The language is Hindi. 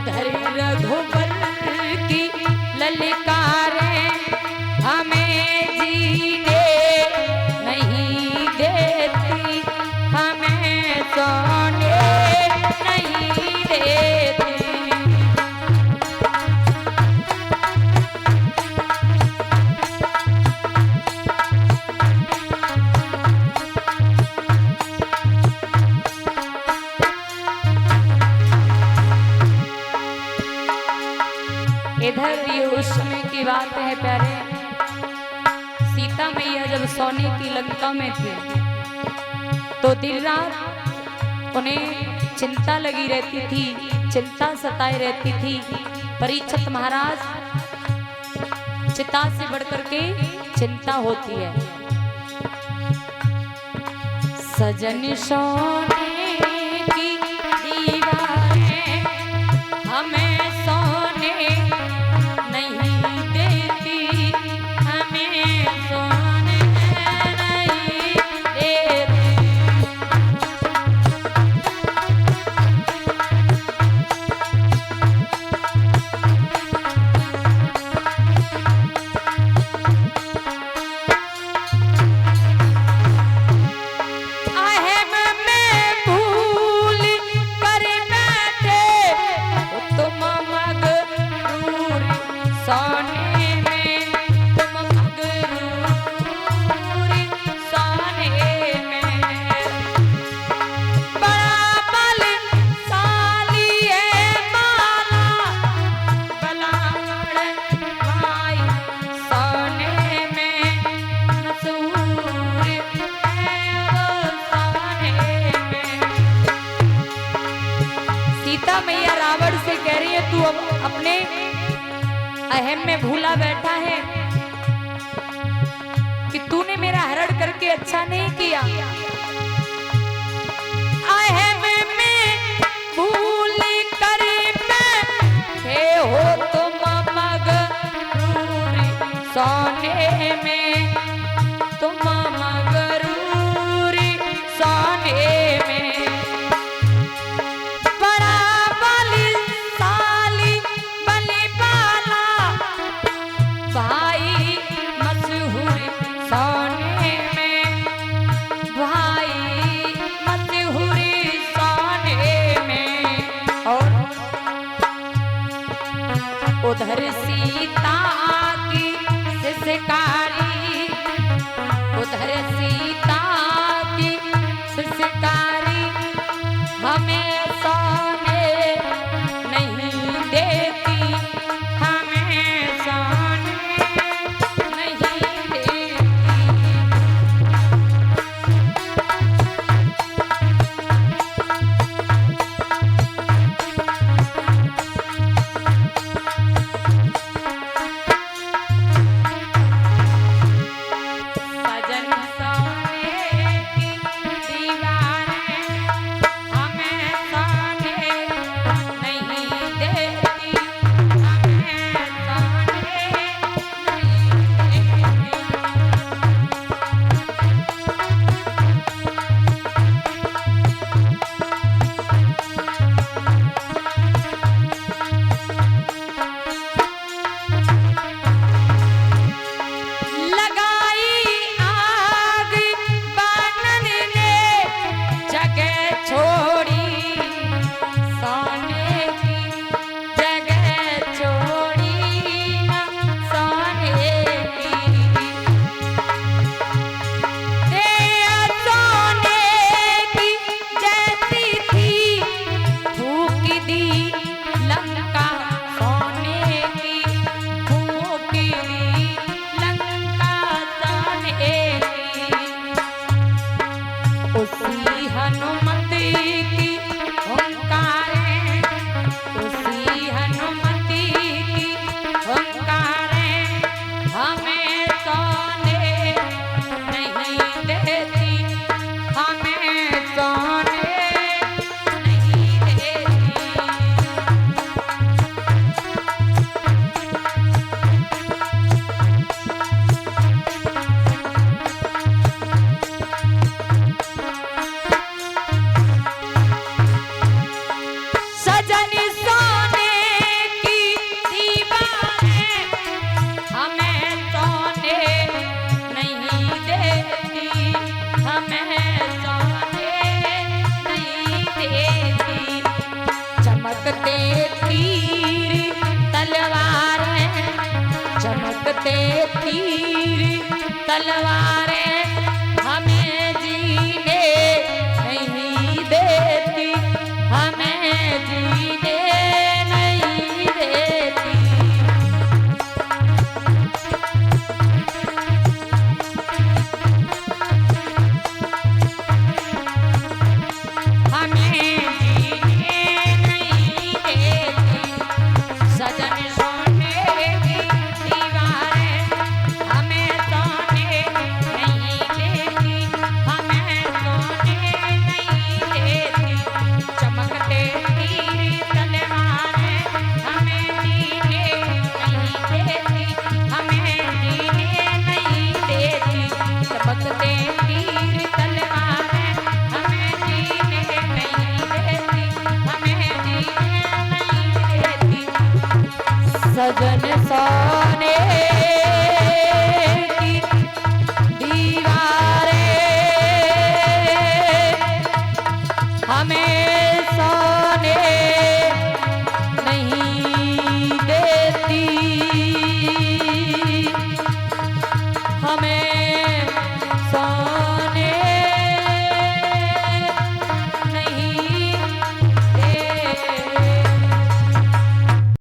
उधर रघुवर की ललकारें हमें जीने नहीं देती, हमें सोने नहीं देती। इधर ये उस समय की बात है प्यारे, सीता मैया जब सोने की लंका में थे तो दिन रात उन्हें चिंता लगी रहती थी, चिंता सताए रहती थी। परीक्षित महाराज, चिता से बढ़कर के चिंता होती है। सजन सोने की दीवारें हमें सोने नहीं देती, हमें सोने नहीं देती। मैया रावण से कह रही है, तू अब अपने अहम में भूला बैठा है कि तूने मेरा हरण करके अच्छा नहीं किया। अहम में भूल कर बैठे हो तुम मगरूर सोने में, तुम मगरूर सोने में। भाई मशहूर सोने में, भाई मशहूर सोने में। और उधर सीता की सिसकारी, उधर सीता की सिसकारी हमें सोने नहीं देती, हमें सोने सोने तीर तलवारें, चमकते तीर तलवारें हमें जीने नहीं देती, हमें जीने नहीं देती। हमें जीने नहीं देती, सजन सोने की दीवारें हमें सोने नहीं देती, हमें सोने नहीं देती। चमकते तीर तलवारें हमें जीने नहीं देती, हमें जीने नहीं देती। चमकते तीर तलवारें हमें जीने नहीं देती, हमें जीने नहीं देती। सजन सा